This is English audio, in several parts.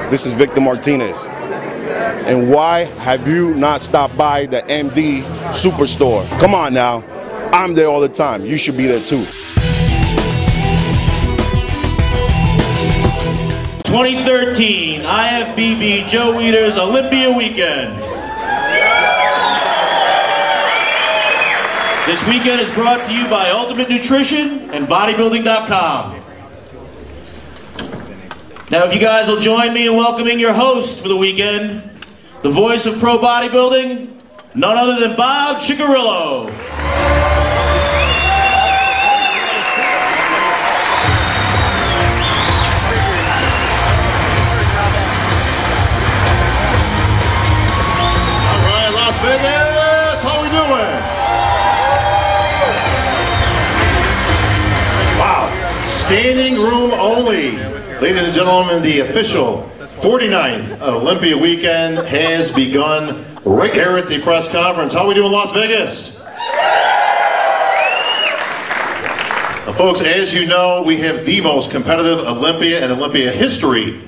This is Victor Martinez. And why have you not stopped by the MD Superstore? Come on now. I'm there all the time. You should be there too. 2013 IFBB Joe Weider's Olympia Weekend. This weekend is brought to you by Ultimate Nutrition and Bodybuilding.com. Now if you guys will join me in welcoming your host for the weekend, the voice of pro bodybuilding, none other than Bob Ciccarillo. All right, Las Vegas, how we doing? Wow, standing room only. Ladies and gentlemen, the official 49th Olympia weekend has begun right here at the press conference. How are we doing, Las Vegas? Folks, as you know, we have the most competitive Olympia in Olympia history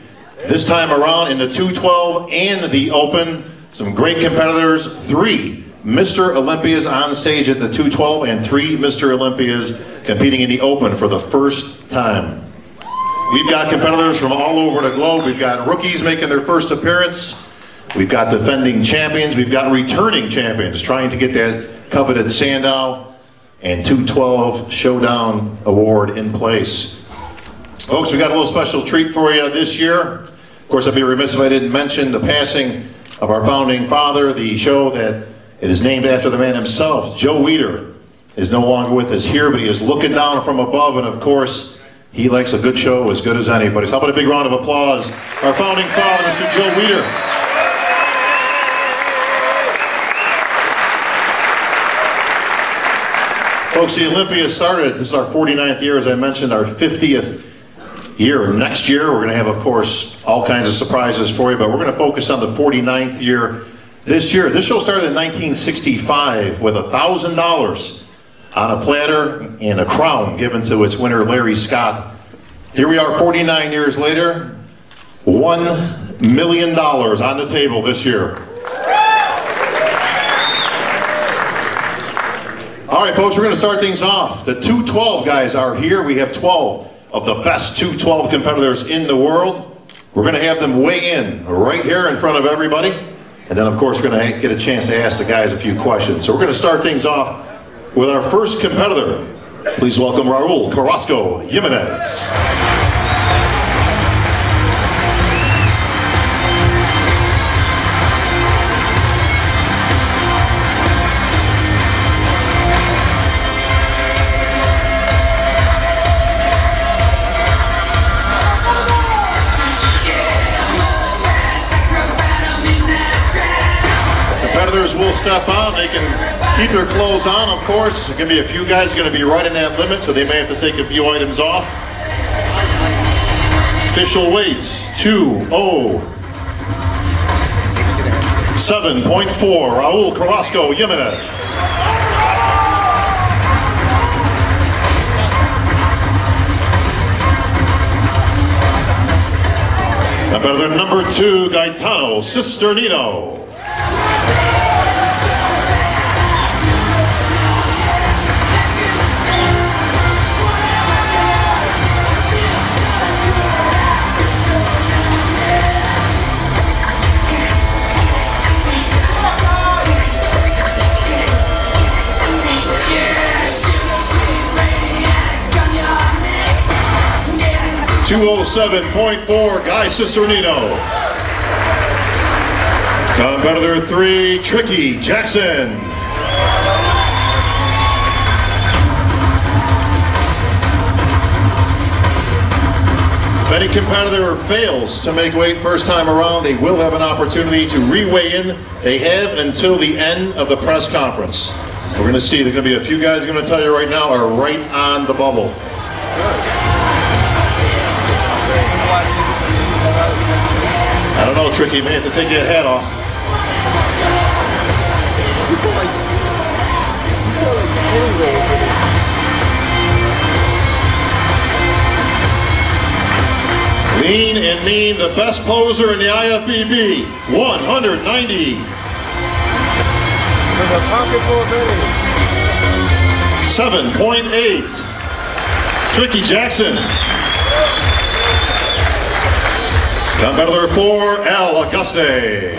this time around in the 212 and the Open. Some great competitors, 3 Mr. Olympias on stage at the 212 and 3 Mr. Olympias competing in the Open for the first time. We've got competitors from all over the globe. We've got rookies making their first appearance. We've got defending champions. We've got returning champions trying to get that coveted Sandow and 212 Showdown Award in place. Folks, we got a little special treat for you this year. Of course, I'd be remiss if I didn't mention the passing of our founding father. The show that it is named after the man himself, Joe Weider, is no longer with us here, but he is looking down from above, and of course, he likes a good show as good as anybody. So how about a big round of applause, our founding father, Mr. Joe Weider. Folks, the Olympia started, this is our 49th year, as I mentioned, our 50th year. Next year, we're going to have, of course, all kinds of surprises for you, but we're going to focus on the 49th year this year. This show started in 1965 with $1,000 on a platter and a crown given to its winner, Larry Scott. Here we are 49 years later, $1 million on the table this year. All right, folks, we're going to start things off. The 212 guys are here. We have 12 of the best 212 competitors in the world. We're going to have them weigh in right here in front of everybody. And then, of course, we're going to get a chance to ask the guys a few questions. So we're going to start things off with our first competitor. Please welcome Raul Carrasco Jimenez. Competitors will step out. They can keep their clothes on, of course. There's going to be a few guys going to be right in that limit, so they may have to take a few items off. Official weights, 207.4, Raul Carrasco Jimenez. Competitor number 2, Gaetano Cisternino. .4, Guy Cisternino. Competitor 3, Tricky Jackson. If any competitor fails to make weight first time around, they will have an opportunity to re-weigh in. They have until the end of the press conference. We're going to see, there's going to be a few guys I'm going to tell you right now are right on the bubble. I don't know, Tricky, may have to take that hat off. Lean and Mean, the best poser in the IFBB, 190. 7.8. Tricky Jackson. Competitor 4, Al Auguste.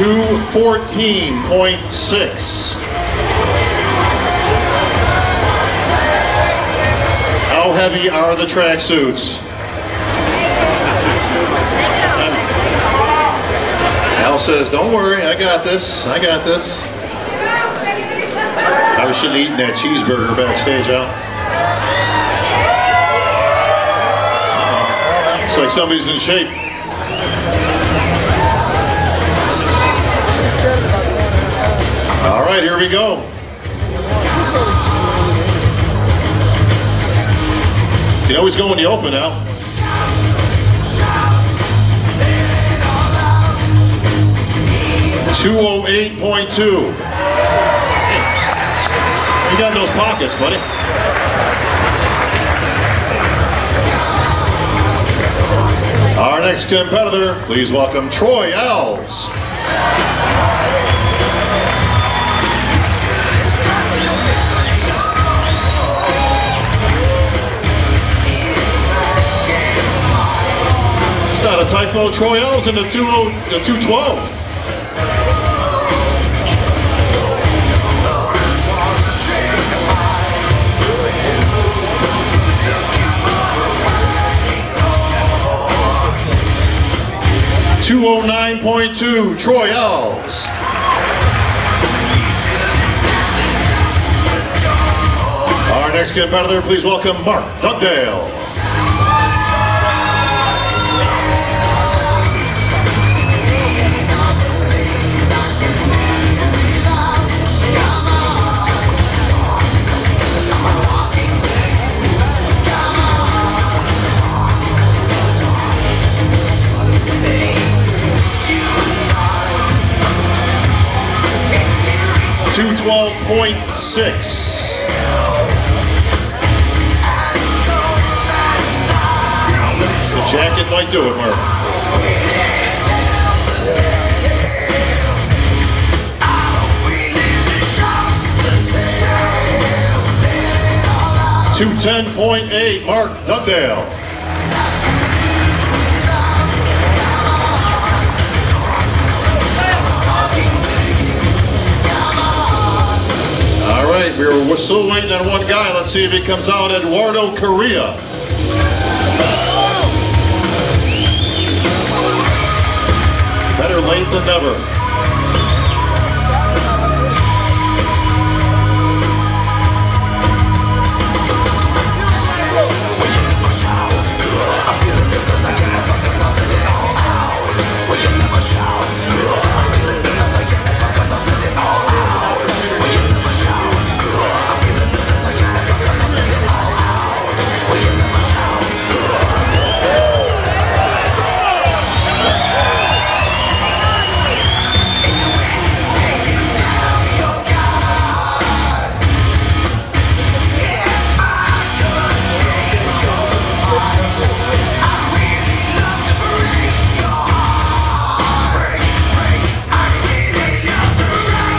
$214.6. How heavy are the tracksuits? Al says, don't worry, I got this, I got this. Probably shouldn't have eaten that cheeseburger backstage, Al. Looks like somebody's in shape. All right, here we go. You know he's going the open now. $208.2. You got in those pockets, buddy. Our next competitor, please welcome Troy Alves. It's not a typo. Troy Alves in the 212. $209.2, Troy Alves. Our next competitor, please welcome Mark Dugdale. $212.6. The jacket might do it, Mark. $210.8, Mark Dugdale. We're still waiting on one guy. Let's see if he comes out. Eduardo Correa. Better late than never.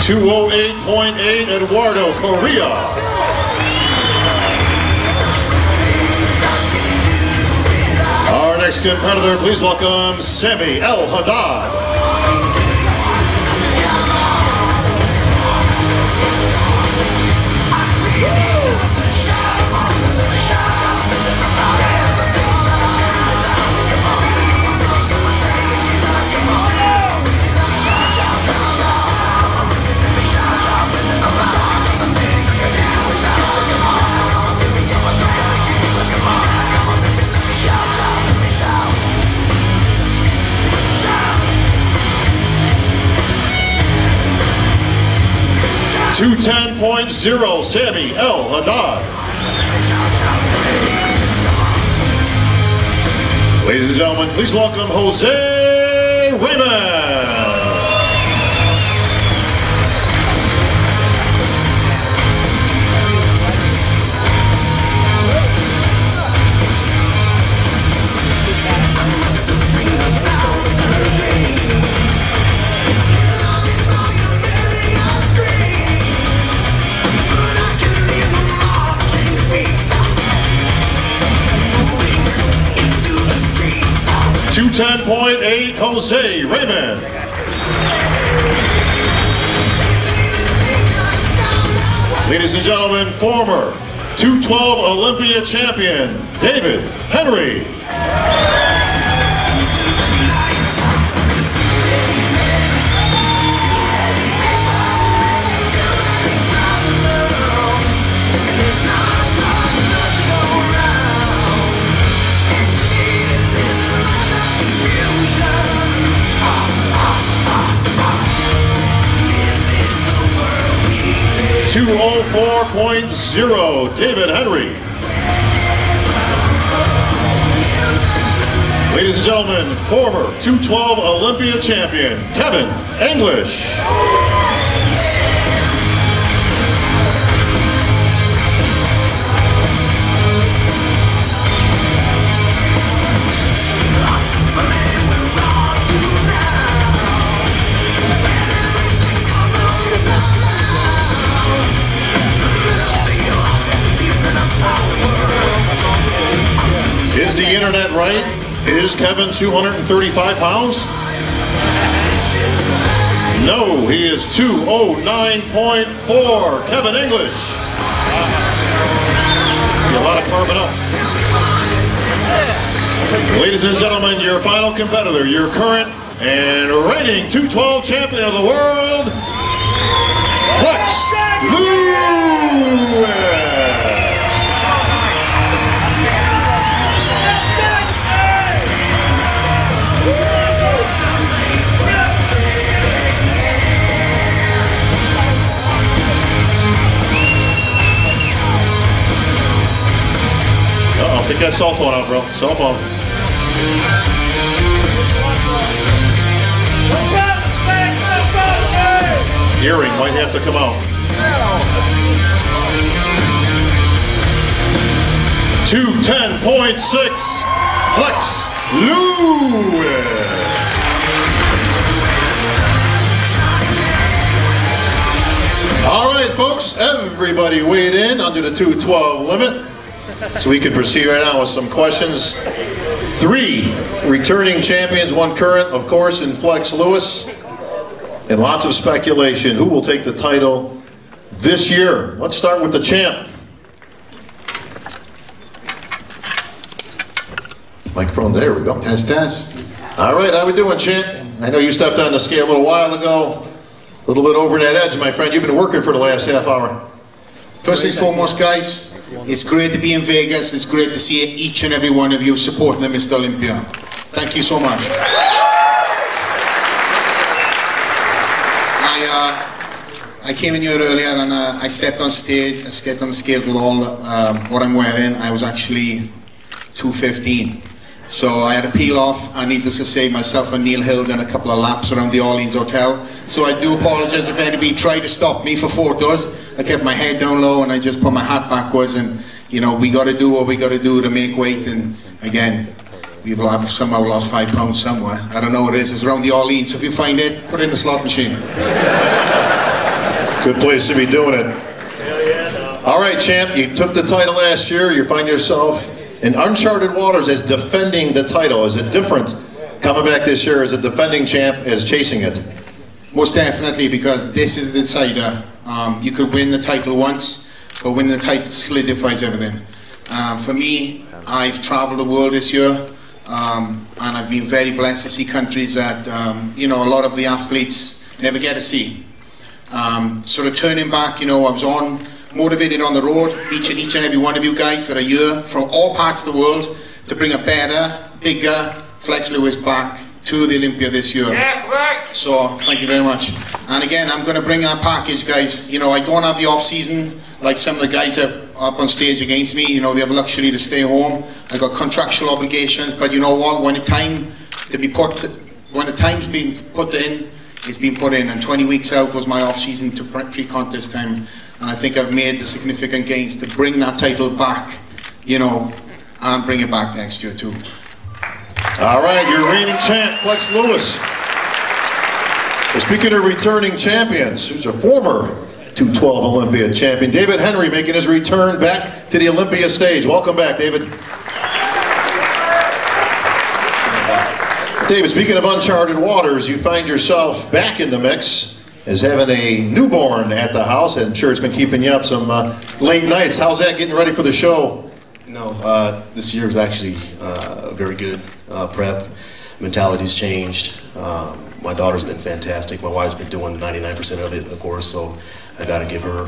$208.8, Eduardo Correa. Our next competitor, please welcome Sammy El Haddad. 210.0, Sammy El Haddad. Ladies and gentlemen, please welcome Jose Raymond. 210.8, Jose Raymond. Ladies and gentlemen, former 212 Olympia champion, David Henry. .0, David Henry. Ladies and gentlemen, former 212 Olympia champion, Kevin English. Is the internet right? Is Kevin 235 pounds? No, he is 209.4. Kevin English. A lot of carving up. Ladies and gentlemen, your final competitor, your current and reigning 212 champion of the world, Flex Lewis. Take that cell phone out, bro. Cell phone. Earring might have to come out. 210.6, Flex Lewis. All right, folks. Everybody weighed in under the 212 limit. So we can proceed right now with some questions. 3 returning champions, 1 current, of course, in Flex Lewis. And lots of speculation. Who will take the title this year? Let's start with the champ. Microphone, there we go. Test, test. All right, how we doing, champ? I know you stepped on the scale a little while ago. A little bit over that edge, my friend. You've been working for the last half hour. First and foremost, guys, it's great to be in Vegas. It's great to see each and every one of you supporting the Mr. Olympia. Thank you so much. I came in here earlier and I stepped on stage. I stepped on the scales with all what I'm wearing. I was actually 215. So I had to peel off. I needless to say, myself and Neil Hill done a couple of laps around the Orleans Hotel. So I do apologize if anybody tried to stop me for photos. I kept my head down low and I just put my hat backwards, and you know, we got to do what we got to do to make weight. And again, we've somehow lost 5 pounds somewhere. I don't know what it is. It's around the Orleans. So if you find it, put it in the slot machine. Good place to be doing it. All right, champ, you took the title last year. You find yourself in uncharted waters as defending the title. Is it different coming back this year as a defending champ as chasing it? Most definitely, because this is the decider. You could win the title once, but winning the title solidifies everything. For me, I've traveled the world this year, and I've been very blessed to see countries that you know, a lot of the athletes never get to see. Sort of turning back, you know, I was motivated on the road, each and every one of you guys that are here from all parts of the world to bring a better, bigger Flex Lewis back to the Olympia this year. So thank you very much. And again, I'm going to bring that package, guys. You know, I don't have the off season like some of the guys up on stage against me. You know, they have a luxury to stay home. I got contractual obligations, but you know what? When the time's been put in, it's been put in. And 20 weeks out was my off season to pre-contest time, and I think I've made the significant gains to bring that title back. You know, and bring it back next year too. All right, your reigning champ, Flex Lewis. Well, speaking of returning champions, who's a former 212 Olympia champion, David Henry, making his return back to the Olympia stage. Welcome back, David. David, speaking of uncharted waters, you find yourself back in the mix as having a newborn at the house. I'm sure it's been keeping you up some late nights. How's that getting ready for the show? No, this year was actually very good. Prep, mentality's changed. My daughter's been fantastic. My wife's been doing 99% of it, of course, so I gotta give her,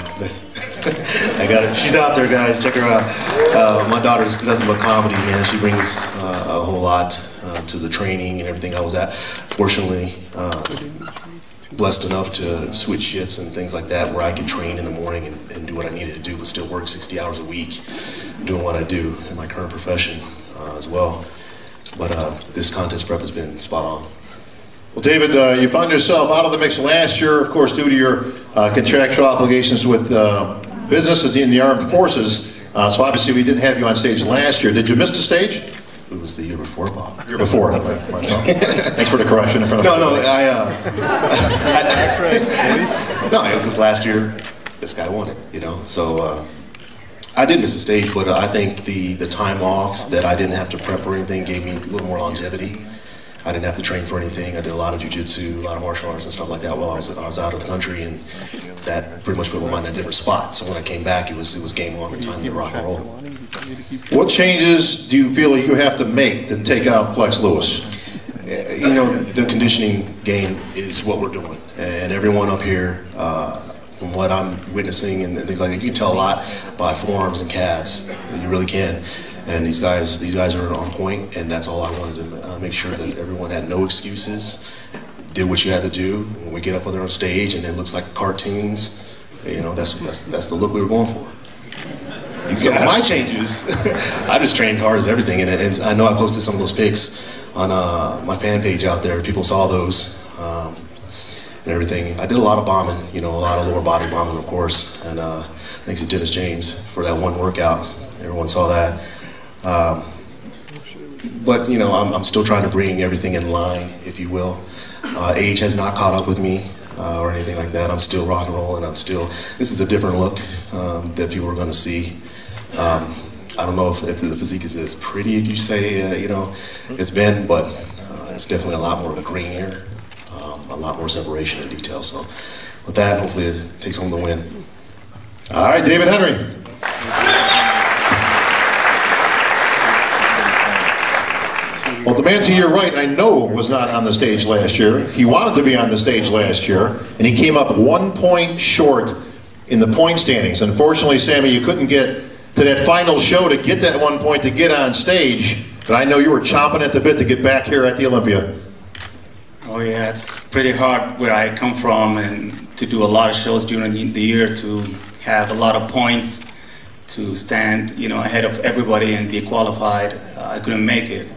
she's out there, guys, check her out. My daughter's nothing but comedy, man. She brings a whole lot to the training and everything I was at. Fortunately, blessed enough to switch shifts and things like that where I could train in the morning and do what I needed to do, but still work 60 hours a week doing what I do in my current profession as well. But this contest prep has been spot on. Well, David, you found yourself out of the mix last year, of course, due to your contractual obligations with businesses in the armed forces. So obviously we didn't have you on stage last year. Did you miss the stage? It was the year before, Bob. Year before. Thanks for the correction in front of No, it was last year. This guy won it, you know. So I did miss the stage, but I think the time off that I didn't have to prep for anything gave me a little more longevity. I didn't have to train for anything. I did a lot of jiu-jitsu, a lot of martial arts and stuff like that while I was out of the country, and that pretty much put my mind in a different spot. So when I came back, it was game on, time to rock and roll. What changes do you feel like you have to make to take out Flex Lewis? You know, the conditioning game is what we're doing, and everyone up here, from what I'm witnessing and things like that, you can tell a lot by forearms and calves. You really can. And these guys are on point, and that's all I wanted to make sure that everyone had no excuses, did what you had to do. When we get up on their stage and it looks like cartoons, you know, that's the look we were going for. So my changes, I just trained hard as everything, and I know I posted some of those pics on my fan page out there. People saw those and everything. I did a lot of bombing, you know, a lot of lower body bombing, of course, and thanks to Dennis James for that one workout. Everyone saw that. But you know, I'm still trying to bring everything in line, if you will. Age has not caught up with me or anything like that. I'm still rock and roll, and this is a different look that people are going to see. I don't know if the physique is as pretty as you say, you know, it's been, but it's definitely a lot more of a green here, a lot more separation and detail. So with that, hopefully it takes home the win. All right, David Henry. Well, the man to your right, I know, was not on the stage last year. He wanted to be on the stage last year, and he came up 1 point short in the point standings. Unfortunately, Sammy, you couldn't get to that final show to get that 1 point to get on stage, but I know you were chomping at the bit to get back here at the Olympia. Oh yeah, it's pretty hard where I come from, and to do a lot of shows during the year, to have a lot of points, to stand, you know, ahead of everybody and be qualified. I couldn't make it.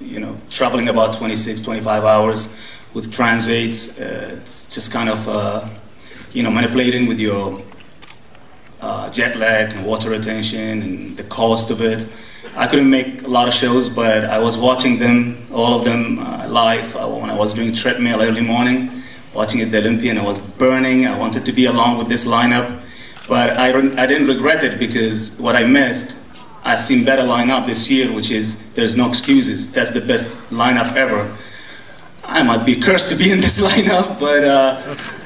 You know, traveling about 26, 25 hours with translates, it's just kind of, you know, manipulating with your jet lag and water retention and the cost of it. I couldn't make a lot of shows, but I was watching them, all of them live when I was doing treadmill early morning, watching at the Olympia, and I was burning. I wanted to be along with this lineup, but I didn't regret it, because what I missed, I've seen better lineup this year, which is there's no excuses. That's the best lineup ever. I might be cursed to be in this lineup, but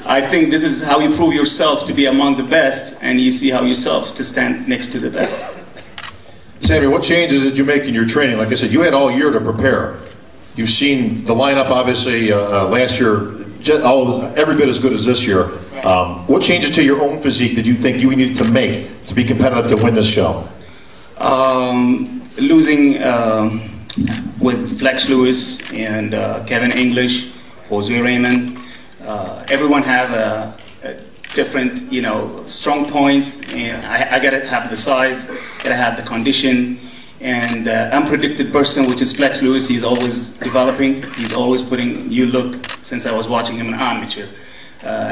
I think this is how you prove yourself to be among the best, and you see how yourself to stand next to the best. Sammy, what changes did you make in your training? Like I said, you had all year to prepare. You've seen the lineup, obviously, last year, every bit as good as this year. What changes to your own physique did you think you needed to make to be competitive to win this show? Losing with Flex Lewis and Kevin English, Jose Raymond. Everyone have a different, you know, strong points, and I gotta have the size, gotta have the condition, and unpredicted person, which is Flex Lewis. He's always developing, he's always putting new look. Since I was watching him in amateur,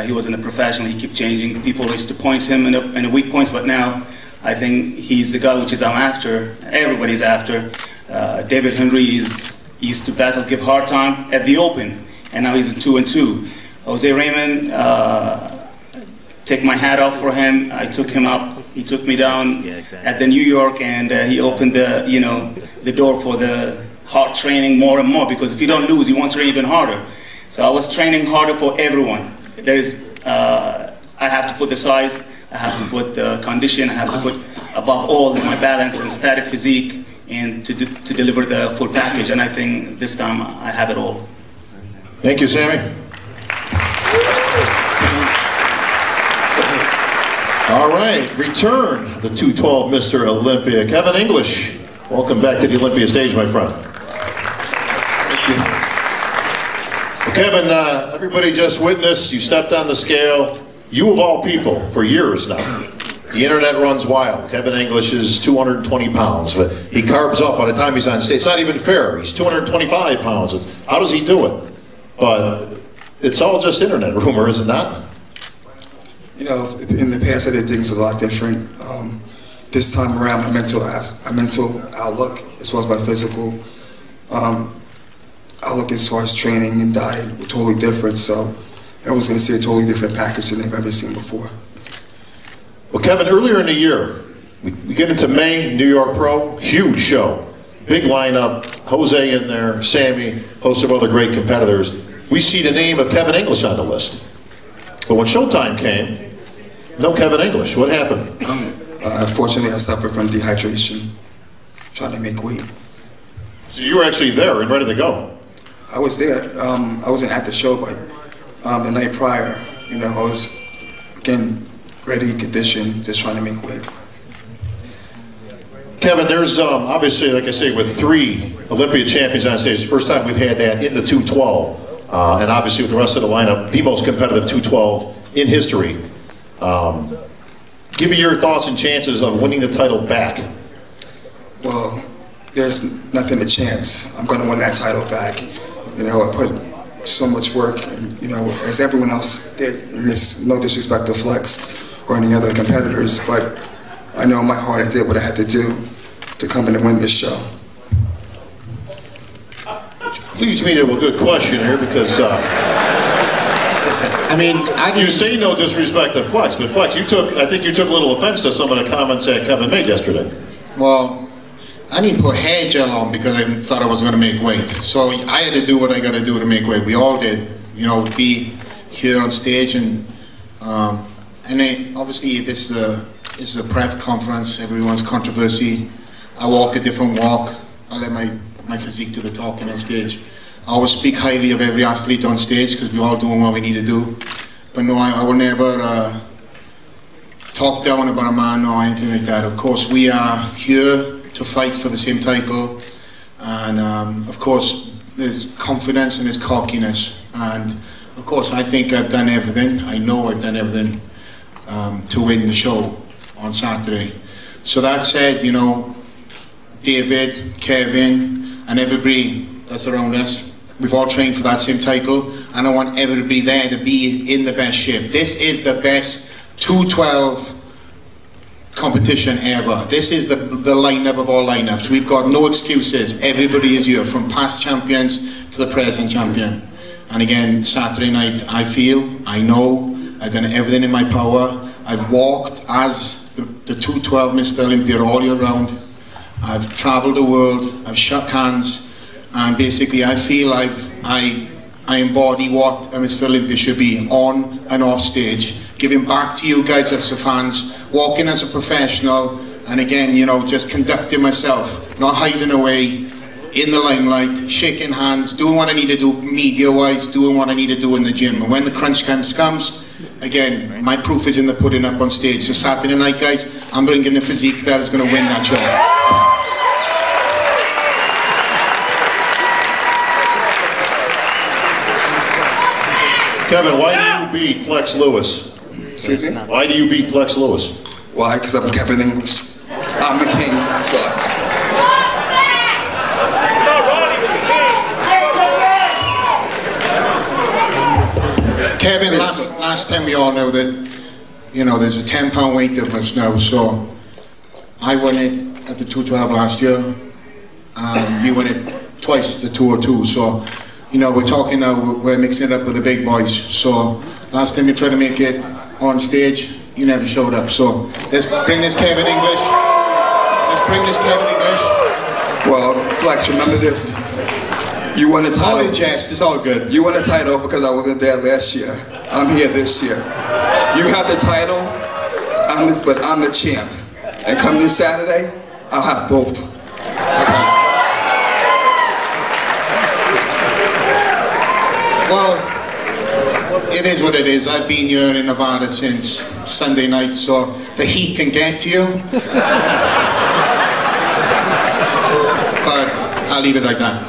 he wasn't a professional, he kept changing. People used to point him in the weak points, but now I think he's the guy which is I'm after, everybody's after. David Henry used to battle, give hard time at the Open, and now he's a 2-2. Jose Raymond, take my hat off for him. I took him up, he took me down at the New York, and he opened the, you know, the door for the hard training more and more, because if you don't lose, you want to train even harder. So I was training harder for everyone. I have to put the size, I have to put the condition, I have to put, above all, is my balance and static physique, and to deliver the full package. And I think this time I have it all. Thank you, Sammy. All right, return the 212 Mr. Olympia, Kevin English. Welcome back to the Olympia stage, my friend. Thank you. Well, Kevin, everybody just witnessed, you stepped on the scale. You of all people, for years now. The internet runs wild. Kevin English is 220 pounds, but he carbs up by the time he's on stage. It's not even fair. He's 225 pounds. How does he do it? But it's all just internet rumor, is it not? You know, in the past I did things a lot different. This time around, my mental outlook, as well as my physical outlook as far as training and diet, were totally different. So everyone's going to see a totally different package than they've ever seen before. Well, Kevin, earlier in the year, we get into May, New York Pro, huge show. Big lineup, Jose in there, Sammy, host of other great competitors. We see the name of Kevin English on the list. But when showtime came, no Kevin English. What happened? Unfortunately, I suffered from dehydration, trying to make weight. So you were actually there and ready to go? I was there. I wasn't at the show, but the night prior, you know, I was, again, ready, conditioned, just trying to make weight. Kevin, there's obviously, like I say, with 3 Olympia champions on stage, it's the first time we've had that in the 212, and obviously with the rest of the lineup, the most competitive 212 in history. Give me your thoughts and chances of winning the title back. Well, there's nothing to chance. I'm going to win that title back. You know, I put so much work, and, you know, as everyone else did, and it's no disrespect to Flex or any other competitors, but I know in my heart I did what I had to do to come in and win this show. Which leads me to a good question here, because I mean, you say no disrespect to Flex, but Flex, I think you took a little offense to some of the comments that Kevin made yesterday. Well, I didn't put hair gel on because I thought I was going to make weight. So I had to do what I got to do to make weight. We all did, you know, be here on stage, and obviously this is a press conference. Everyone's controversy. I walk a different walk. I let my physique do the talking on stage. I always speak highly of every athlete on stage because we're all doing what we need to do. But no, I will never talk down about a man or anything like that. Of course, we are here to fight for the same title, and of course there's confidence and there's cockiness, and of course I think I've done everything. I know I've done everything to win the show on Saturday. So that said, you know, David, Kevin, and everybody that's around us, we've all trained for that same title, and I want everybody there to be in the best shape. This is the best 212 competition ever. This is the lineup of all lineups. We've got no excuses. Everybody is here, from past champions to the present champion. And again, Saturday night, I know, I've done everything in my power. I've walked as the 212 Mr. Olympia all year round. I've traveled the world, I've shook hands, and basically I feel I embody what a Mr. Olympia should be on and off stage, giving back to you guys as the fans, walking as a professional, and again, you know, just conducting myself, not hiding away in the limelight, shaking hands, doing what I need to do media-wise, doing what I need to do in the gym. And when the crunch comes, again, my proof is in the pudding up on stage. So Saturday night, guys, I'm bringing the physique that is going to win that show. Kevin, why do you beat Flex Lewis? Excuse me? Why do you beat Flex Lewis? Why? Because I'm Kevin English. I'm the king, that's why. Kevin, last time we all know that, you know, there's a 10-pound weight difference now, so I won it at the 212 last year. You won it twice at the 202, so, you know, we're talking now, we're mixing it up with the big boys. So, last time you tried to make it on stage, you never showed up. So, let's bring this Kevin English. Let's bring this Kevin English. Well, Flex, remember this. You won a title. All in jest, it's all good. You won a title because I wasn't there last year. I'm here this year. You have the title, but I'm the champ. And come this Saturday, I'll have both. Okay. Well, it is what it is. I've been here in Nevada since Sunday night, so the heat can get to you. But I'll leave it like that.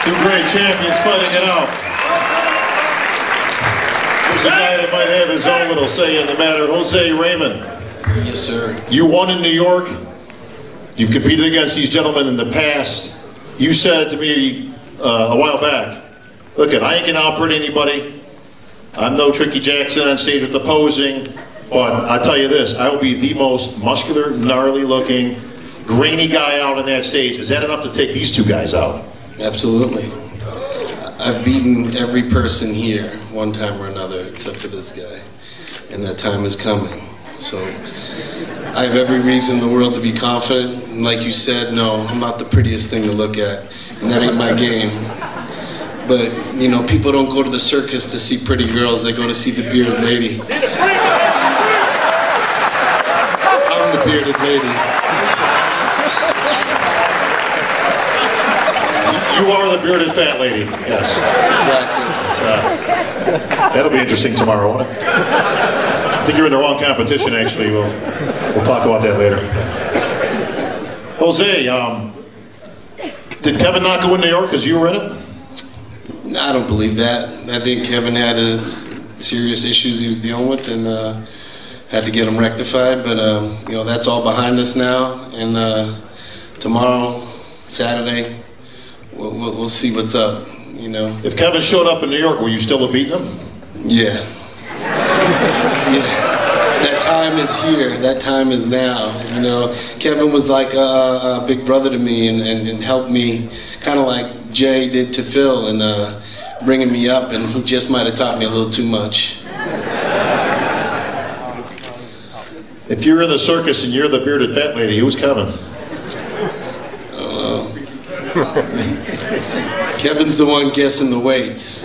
Two great champions fighting it out. There's a guy that might have his own little say in the matter. Jose Raymond. Yes, sir. You won in New York. You've competed against these gentlemen in the past. You said to me a while back, look, I ain't gonna outprint anybody. I'm no Tricky Jackson on stage with the posing, but I'll tell you this, I will be the most muscular, gnarly looking, grainy guy out on that stage. Is that enough to take these two guys out? Absolutely. I've beaten every person here one time or another except for this guy, and that time is coming. So I have every reason in the world to be confident, and like you said, no, I'm not the prettiest thing to look at, and that ain't my game. But, you know, people don't go to the circus to see pretty girls, they go to see the bearded lady. I'm the bearded lady. You are the bearded fat lady, yes. Exactly. That'll be interesting tomorrow, won't it? I think you're in the wrong competition, actually. We'll talk about that later. Jose, did Kevin not go in New York because you were in it? I don't believe that. I think Kevin had his serious issues he was dealing with and had to get them rectified. But, you know, that's all behind us now. And tomorrow, Saturday, we'll see what's up, you know. If Kevin showed up in New York, will you still have beaten him? Yeah. Yeah. That time is here. That time is now. You know, Kevin was like a big brother to me and helped me, kind of like Jay did to Phil, and bringing me up, and he just might have taught me a little too much. If you're in the circus and you're the bearded fat lady, who's Kevin? Kevin's the one guessing the weights.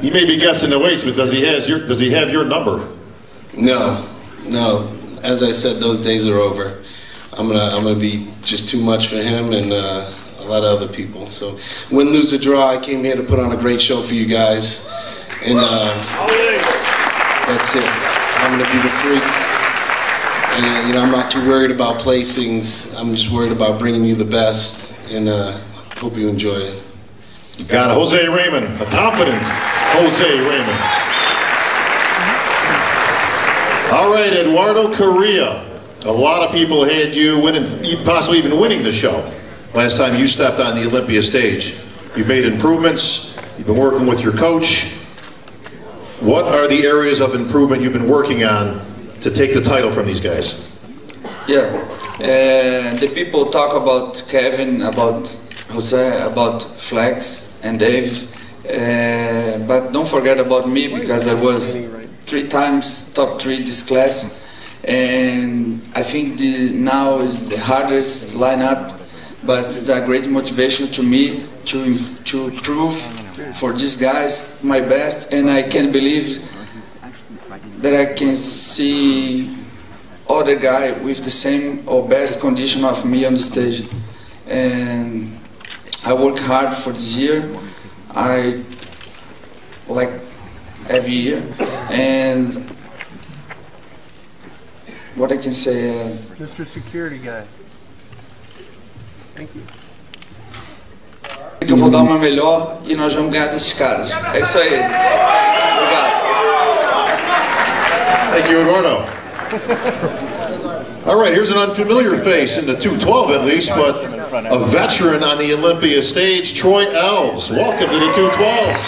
He may be guessing the weights, but does he have your number? No. As I said, those days are over. I'm gonna be just too much for him and a lot of other people. So, win, lose, or draw, I came here to put on a great show for you guys, and that's it. I'm gonna be the freak. And, you know, I'm not too worried about placings. I'm just worried about bringing you the best, and hope you enjoy it. You got it. Jose Raymond, a confident Jose Raymond. All right, Eduardo Correa. A lot of people had you winning, possibly even winning the show last time you stepped on the Olympia stage. You've made improvements. You've been working with your coach. What are the areas of improvement you've been working on to take the title from these guys? Yeah, the people talk about Kevin, about Jose, about Flex and Dave, but don't forget about me, because I was 3 times top 3 this class, and I think now is the hardest lineup, but it's a great motivation to me to prove for these guys my best, and I can't believe that I can see other guy with the same or best condition of me on the stage. And I work hard for this year. I like every year. And what I can say... Mr. Security Guy. Thank you. Que eu vou dar uma melhor e nós vamos ganhar desses caras. É isso aí. Obrigado. Thank you, Eduardo. All right, here's an unfamiliar face in the 212 at least, but a veteran on the Olympia stage, Troy Elves. Welcome to the 212s.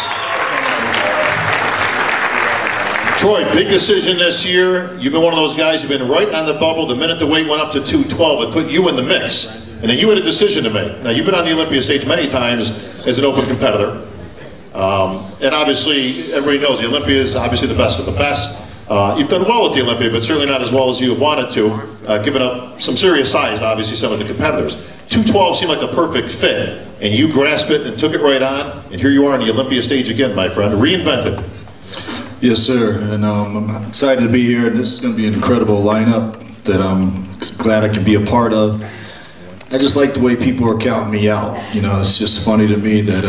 Troy, big decision this year. You've been one of those guys who've been right on the bubble the minute the weight went up to 212. It put you in the mix. And then you had a decision to make. Now, you've been on the Olympia stage many times as an open competitor. And obviously, everybody knows the Olympia is obviously the best of the best. You've done well at the Olympia, but certainly not as well as you have wanted to, given up some serious size, obviously, some of the competitors. 212 seemed like a perfect fit, and you grasped it and took it right on, and here you are on the Olympia stage again, my friend, reinvented. Yes, sir, and I'm excited to be here. This is going to be an incredible lineup that I'm glad I can be a part of. I just like the way people are counting me out. You know, it's just funny to me that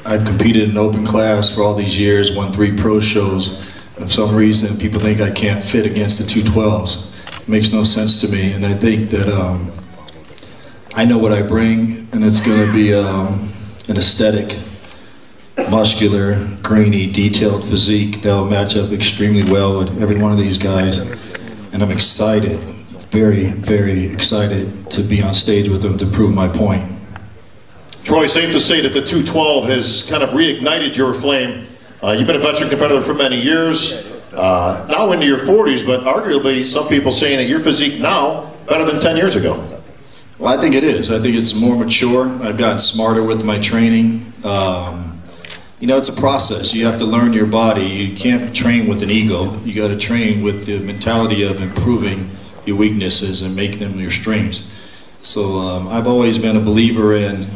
I've competed in open class for all these years, won 3 pro shows. And for some reason, people think I can't fit against the 212s. It makes no sense to me, and I think that I know what I bring, and it's going to be an aesthetic, muscular, grainy, detailed physique that will match up extremely well with every one of these guys. And I'm excited, very, very excited to be on stage with them to prove my point. Troy, safe to say that the 212 has kind of reignited your flame. You've been a veteran competitor for many years, now into your 40s, but arguably some people saying that your physique now better than 10 years ago. Well, I think it is. I think it's more mature. I've gotten smarter with my training. You know, it's a process. You have to learn your body. You can't train with an ego. You got to train with the mentality of improving your weaknesses and make them your strengths. So I've always been a believer in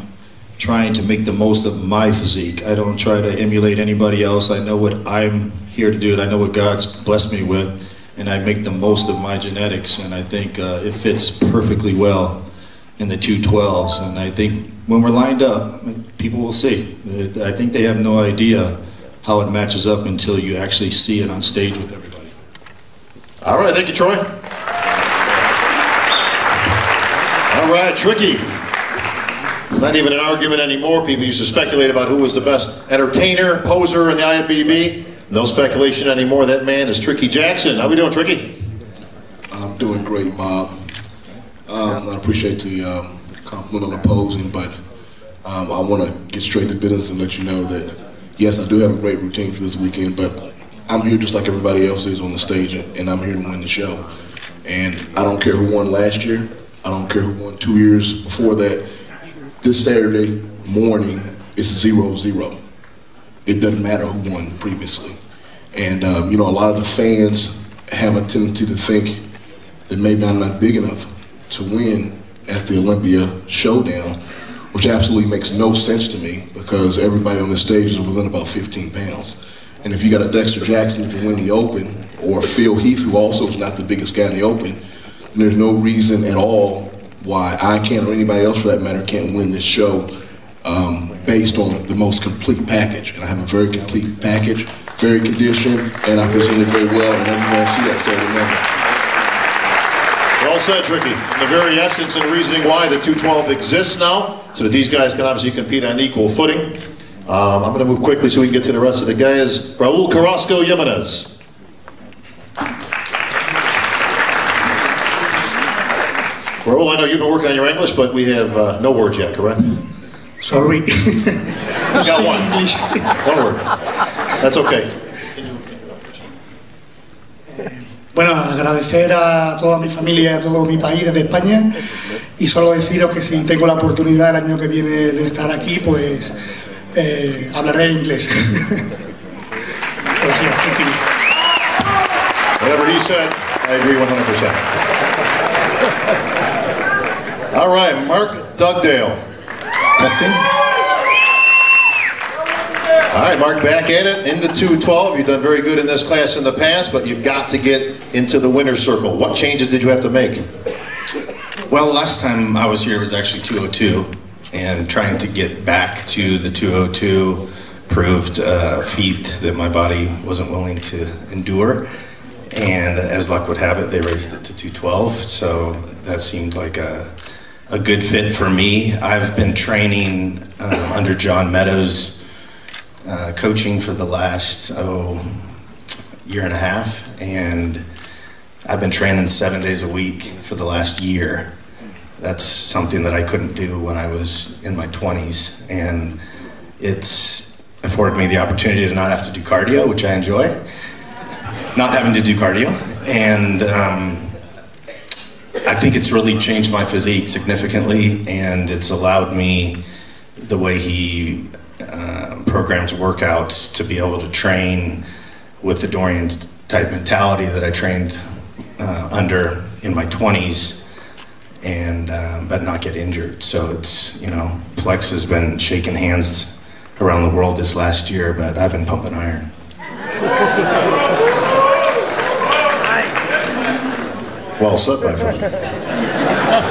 trying to make the most of my physique. I don't try to emulate anybody else. I know what I'm here to do, and I know what God's blessed me with, and I make the most of my genetics, and I think it fits perfectly well in the 212s. And I think when we're lined up, people will see. I think they have no idea how it matches up until you actually see it on stage with everybody. All right, thank you, Troy. All right, Tricky. Not even an argument anymore. People used to speculate about who was the best entertainer, poser in the IFBB. No speculation anymore. That man is Tricky Jackson. How we doing, Tricky? I'm doing great, Bob. I appreciate the compliment on the posing, but I want to get straight to business and let you know that, yes, I do have a great routine for this weekend, but I'm here just like everybody else is on the stage, and I'm here to win the show. And I don't care who won last year. I don't care who won 2 years before that. This Saturday morning, it's 0-0. It doesn't matter who won previously. And, you know, a lot of the fans have a tendency to think that maybe I'm not big enough to win at the Olympia showdown, which absolutely makes no sense to me because everybody on the stage is within about 15 pounds. And if you got a Dexter Jackson who can win the Open, or Phil Heath, who also is not the biggest guy in the Open, then there's no reason at all why I can't, or anybody else for that matter, can't win this show based on the most complete package. And I have a very complete package, very conditioned, and I present it very well, and everyone will see that Saturday morning. Well said, Tricky. The very essence and reasoning why the 212 exists now, so that these guys can obviously compete on equal footing. I'm going to move quickly so we can get to the rest of the guys. Raul Carrasco Jimenez. Raul, I know you've been working on your English, but we have no words yet, correct? Sorry. Got one. English. One word. That's okay. Bueno, agradecer a toda mi familia y a todo mi país desde España, y solo deciros que si tengo la oportunidad el año que viene de estar aquí, pues hablaré inglés. Gracias. Whatever he said, I agree 100%. All right, Mark Dugdale. Testing. All right, Mark, back at it, into 212. You've done very good in this class in the past, but you've got to get into the winner's circle. What changes did you have to make? Well, last time I was here was actually 202, and trying to get back to the 202 proved a feat that my body wasn't willing to endure. And as luck would have it, they raised it to 212, so that seemed like a a good fit for me. I've been training under John Meadows, coaching for the last year and a half, and I've been training 7 days a week for the last year. That's something that I couldn't do when I was in my 20s, and it's afforded me the opportunity to not have to do cardio, which I enjoy, not having to do cardio, and I think it's really changed my physique significantly, and it's allowed me, the way he programs workouts, to be able to train with the Dorian type mentality that I trained under in my 20s, and but not get injured. So it's, you know, Flex has been shaking hands around the world this last year, but I've been pumping iron. Well said, my friend.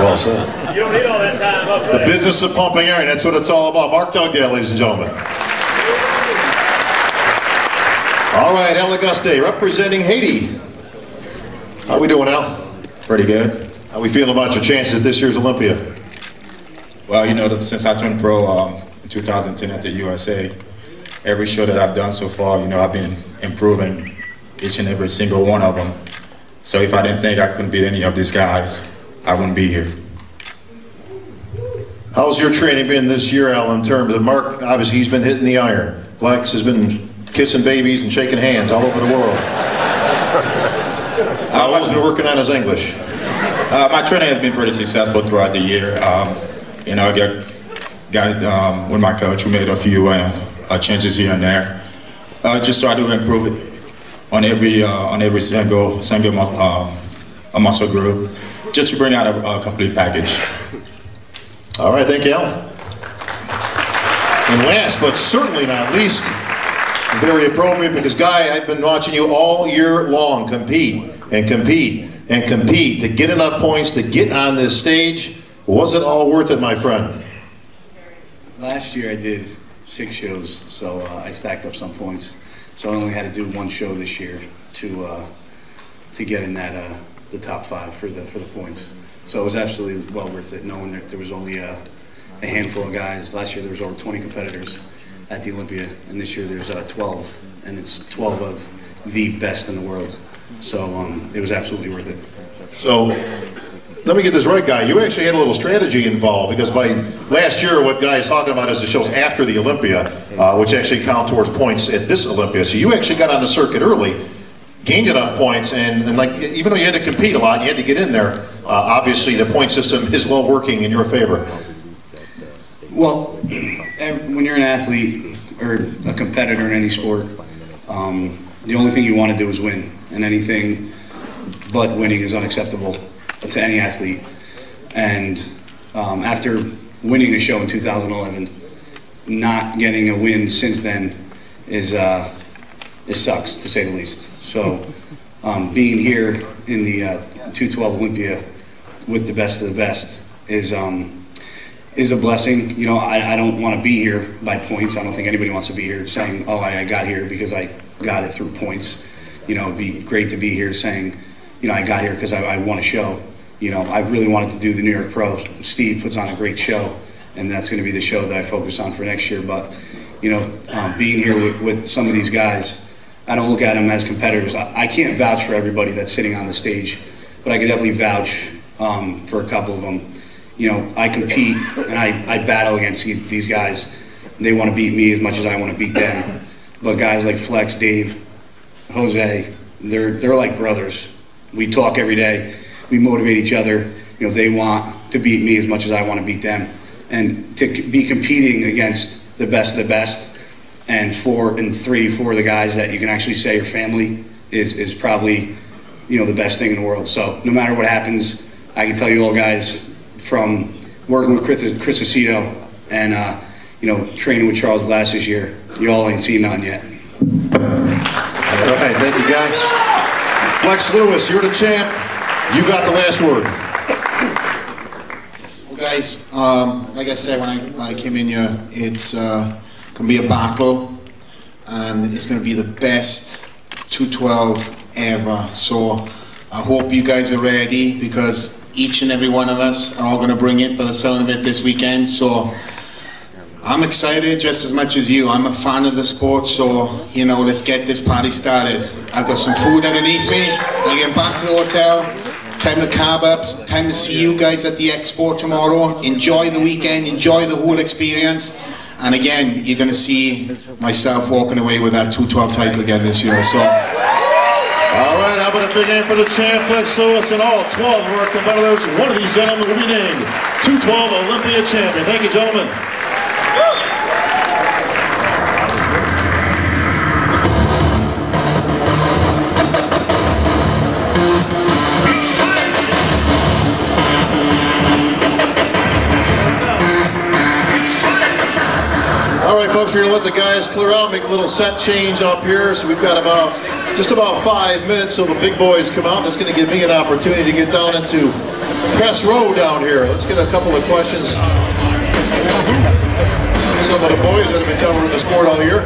Well said. You don't need all that time up The business of pumping iron, that's what it's all about. Mark Dugdale, ladies and gentlemen. All right, El Auguste, representing Haiti. How we doing, Al? Pretty good. How we feeling about your chances at this year's Olympia? Well, you know, since I turned pro in 2010 at the USA, every show that I've done so far, you know, I've been improving each and every single one of them. So if I didn't think I couldn't beat any of these guys, I wouldn't be here. How's your training been this year, Al, in terms of Mark? Obviously, he's been hitting the iron. Flex has been kissing babies and shaking hands all over the world. Al's been working on his English. My training has been pretty successful throughout the year. You know, I got it with my coach. We made a few changes here and there. Just try to improve it on every single muscle group, just to bring out a complete package. All right, thank you, Al. And last but certainly not least, very appropriate, because Guy, I've been watching you all year long compete and compete and compete to get enough points to get on this stage. Was it all worth it, my friend? Last year I did 6 shows, so I stacked up some points. So I only had to do 1 show this year to get in that the top 5 for the points. So it was absolutely well worth it, knowing that there was only a handful of guys. Last year there was over 20 competitors at the Olympia, and this year there's 12, and it's 12 of the best in the world. So it was absolutely worth it. So let me get this right, Guy. You actually had a little strategy involved, because by last year, what Guy is talking about is the shows after the Olympia, which actually count towards points at this Olympia. So you actually got on the circuit early, gained enough points, and like, even though you had to compete a lot, you had to get in there. Obviously, the point system is well working in your favor. Well, when you're an athlete or a competitor in any sport, the only thing you want to do is win, and anything but winning is unacceptable to any athlete. And after winning the show in 2011, not getting a win since then it sucks, to say the least. So being here in the 212 Olympia with the best of the best is a blessing. You know, I don't want to be here by points. I don't think anybody wants to be here saying, oh, I got here because I got it through points. You know, it'd be great to be here saying, you know, I got here because I won a show. You know, I really wanted to do the New York Pro. Steve puts on a great show, and that's going to be the show that I focus on for next year. But, you know, being here with some of these guys, I don't look at them as competitors. I can't vouch for everybody that's sitting on the stage, but I can definitely vouch for a couple of them. You know, I compete and I battle against these guys. They want to beat me as much as I want to beat them. But guys like Flex, Dave, Jose, they're like brothers. We talk every day. We motivate each other. You know, they want to beat me as much as I want to beat them. And to be competing against the best of the best, and 4 and 3 of the guys that you can actually say are family is probably, you know, the best thing in the world. So no matter what happens, I can tell you all guys, from working with Chris Aceto and you know, training with Charles Glass this year, you all ain't seen none yet. All right, thank you, Guy. Flex Lewis, you're the champ. You got the last word. Well, guys, like I said when I came in here, it's gonna be a battle, and it's gonna be the best 212 ever. So I hope you guys are ready, because each and every one of us are all going to bring it by the sound of it this weekend. So I'm excited just as much as you. I'm a fan of the sport, so, you know, let's get this party started. I've got some food underneath me. I get back to the hotel. Time to carb up. Time to see you guys at the expo tomorrow. Enjoy the weekend. Enjoy the whole experience. And again, you're going to see myself walking away with that 212 title again this year. So. All right, how about a big hand for the champ, Flex Lewis, and all 12 of our competitors. One of these gentlemen will be named 212 Olympia champion. Thank you, gentlemen. All right, folks, we're going to let the guys clear out, make a little set change up here. So we've got just about 5 minutes till the big boys come out. That's going to give me an opportunity to get down into press row down here. Let's get a couple of questions. Some of the boys that have been covering the sport all year.